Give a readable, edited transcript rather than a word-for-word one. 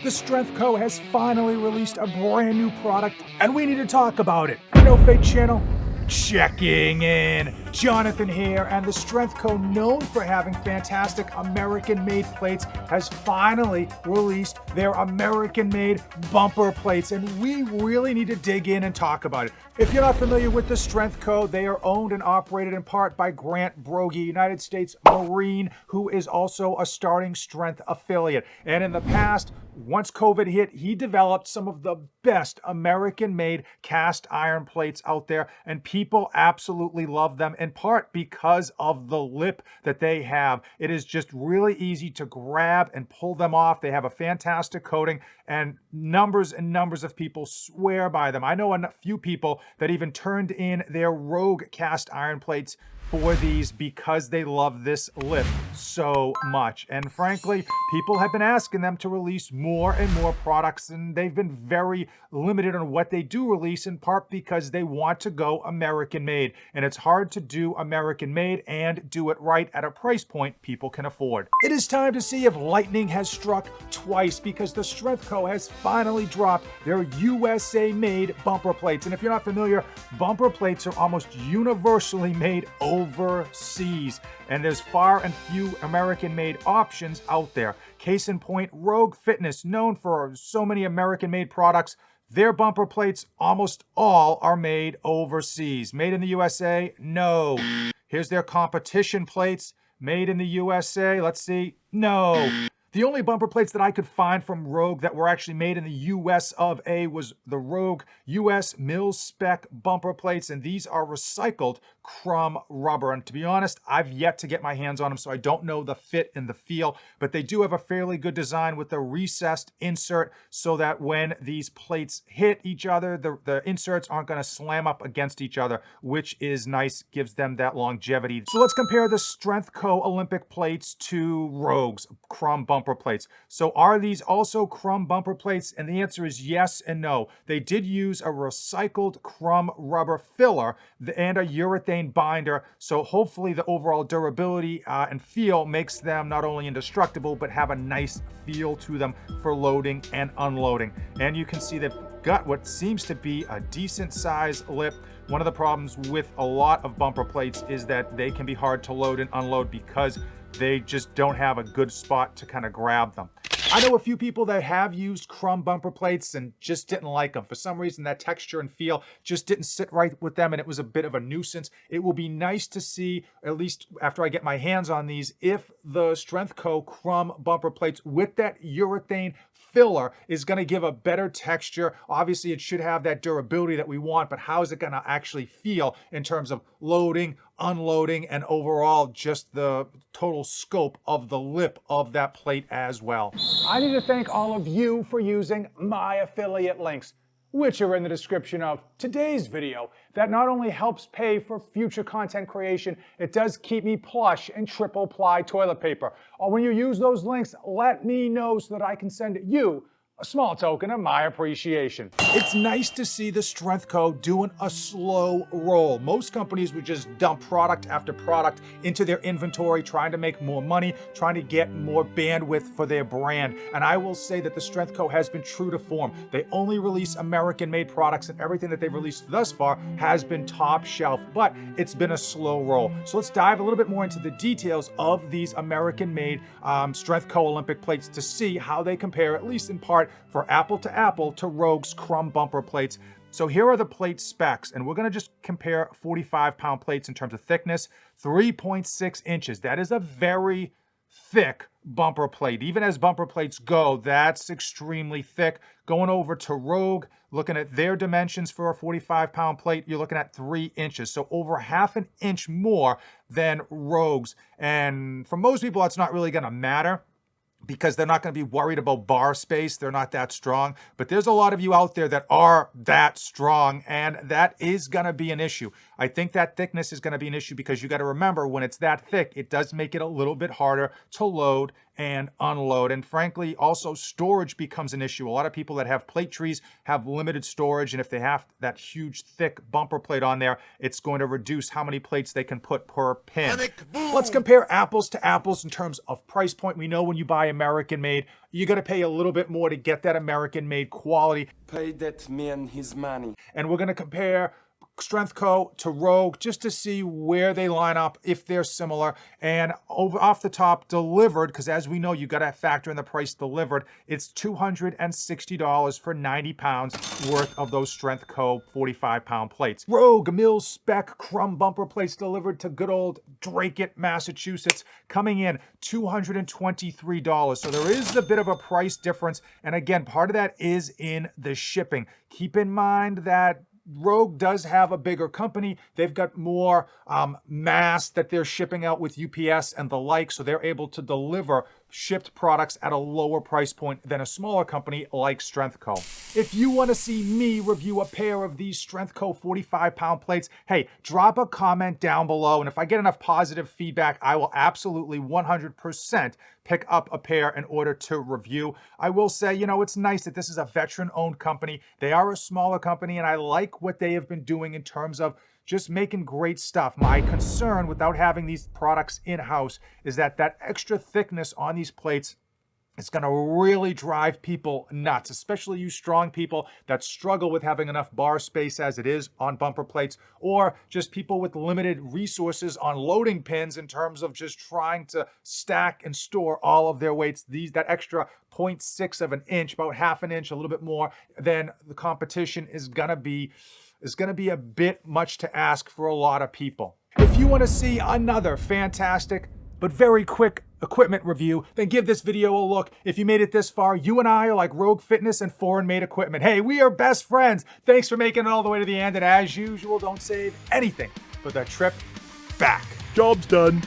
The Strength Co. has finally released a brand new product, and we need to talk about it. No Fake Channel, checking in. Jonathan here, and the Strength Co., known for having fantastic American-made plates, has finally released their American-made bumper plates, and we really need to dig in and talk about it. If you're not familiar with the Strength Co., they are owned and operated in part by Grant Brogy, United States Marine, who is also a starting Strength affiliate. And in the past, once COVID hit, he developed some of the best American-made cast iron plates out there, and people absolutely love them, in part because of the lip that they have. It is just really easy to grab and pull them off. They have a fantastic coating, and numbers of people swear by them. I know a few people that even turned in their Rogue cast iron plates for these because they love this lip so much. And frankly, people have been asking them to release more and more products, and they've been very limited on what they do release, in part because they want to go American made. And it's hard to do American made and do it right at a price point people can afford. It is time to see if lightning has struck twice, because the Strength Co. has finally dropped their USA made bumper plates. And if you're not familiar, bumper plates are almost universally made overseas, and there's far and few American-made options out there. Case in point, Rogue Fitness, known for so many American-made products, their bumper plates, almost all are made overseas. Made in the USA? No. Here's their competition plates, made in the USA. Let's see. No. The only bumper plates that I could find from Rogue that were actually made in the US of A was the Rogue US Mills Spec bumper plates, and these are recycled chrome rubber. And to be honest, I've yet to get my hands on them, so I don't know the fit and the feel, but they do have a fairly good design with a recessed insert so that when these plates hit each other, the inserts aren't going to slam up against each other, which is nice, gives them that longevity. So let's compare the Strength Co. Olympic plates to Rogue's chrome bumper plates. So are these also chrome bumper plates? And the answer is yes and no. They did use a recycled chrome rubber filler and a urethane binder, so hopefully the overall durability and feel makes them not only indestructible but have a nice feel to them for loading and unloading. And you can see they've got what seems to be a decent size lip. One of the problems with a lot of bumper plates is that they can be hard to load and unload because they just don't have a good spot to kind of grab them. I know a few people that have used chrome bumper plates and just didn't like them. For some reason, that texture and feel just didn't sit right with them, and it was a bit of a nuisance. It will be nice to see, at least after I get my hands on these, if the Strength Co. chrome bumper plates with that urethane filler is going to give a better texture. Obviously, it should have that durability that we want, but how is it going to actually feel in terms of loading, unloading, and overall just the total scope of the lip of that plate as well. I need to thank all of you for using my affiliate links, which are in the description of today's video. That not only helps pay for future content creation, it does keep me plush and triple ply toilet paper. Or when you use those links, let me know so that I can send you a small token of my appreciation. It's nice to see the Strength Co. doing a slow roll. Most companies would just dump product after product into their inventory, trying to make more money, trying to get more bandwidth for their brand. And I will say that the Strength Co. has been true to form. They only release American-made products, and everything that they've released thus far has been top shelf, but it's been a slow roll. So let's dive a little bit more into the details of these American-made Strength Co. Olympic plates to see how they compare, at least in part, for apple to Rogue's chrome bumper plates. So here are the plate specs, and we're going to just compare 45-pound plates in terms of thickness. 3.6 inches. That is a very thick bumper plate. Even as bumper plates go, that's extremely thick. Going over to Rogue, looking at their dimensions for a 45-pound plate, you're looking at 3 inches. So over half an inch more than Rogue's. And for most people, that's not really going to matter, because they're not going to be worried about bar space. They're not that strong. But there's a lot of you out there that are that strong, and that is going to be an issue. I think that thickness is going to be an issue because you got to remember, when it's that thick, it does make it a little bit harder to load and unload. And frankly, also storage becomes an issue. A lot of people that have plate trees have limited storage, and if they have that huge, thick bumper plate on there, it's going to reduce how many plates they can put per pin. Let's compare apples to apples in terms of price point. We know when you buy American-made, you're going to pay a little bit more to get that American-made quality. Pay that man his money. And we're going to compare Strength Co. to Rogue just to see where they line up, if they're similar. And off the top, delivered, because as we know, you got to factor in the price delivered. It's $260 for 90 pounds worth of those Strength Co. 45-pound plates. Rogue Mill Spec Crumb bumper plates delivered to good old Drake, Massachusetts, coming in $223. So there is a bit of a price difference. And again, part of that is in the shipping. Keep in mind that Rogue does have a bigger company. They've got more mass that they're shipping out with UPS and the like, so they're able to deliver shipped products at a lower price point than a smaller company like Strength Co. If you want to see me review a pair of these Strength Co. 45-pound plates, hey, drop a comment down below, and if I get enough positive feedback, I will absolutely 100% pick up a pair in order to review. I will say, you know, it's nice that this is a veteran-owned company. They are a smaller company, and I like what they have been doing in terms of just making great stuff. My concern without having these products in-house is that that extra thickness on these plates is going to really drive people nuts, especially you strong people that struggle with having enough bar space as it is on bumper plates, or just people with limited resources on loading pins in terms of just trying to stack and store all of their weights. That extra 0.6 of an inch, about half an inch, a little bit more than the competition is going to be a bit much to ask for a lot of people. If you want to see another fantastic but very quick equipment review, then give this video a look. If you made it this far, you and I are like Rogue Fitness and foreign-made equipment. Hey, we are best friends. Thanks for making it all the way to the end, and as usual, don't save anything for the trip back. Job's done.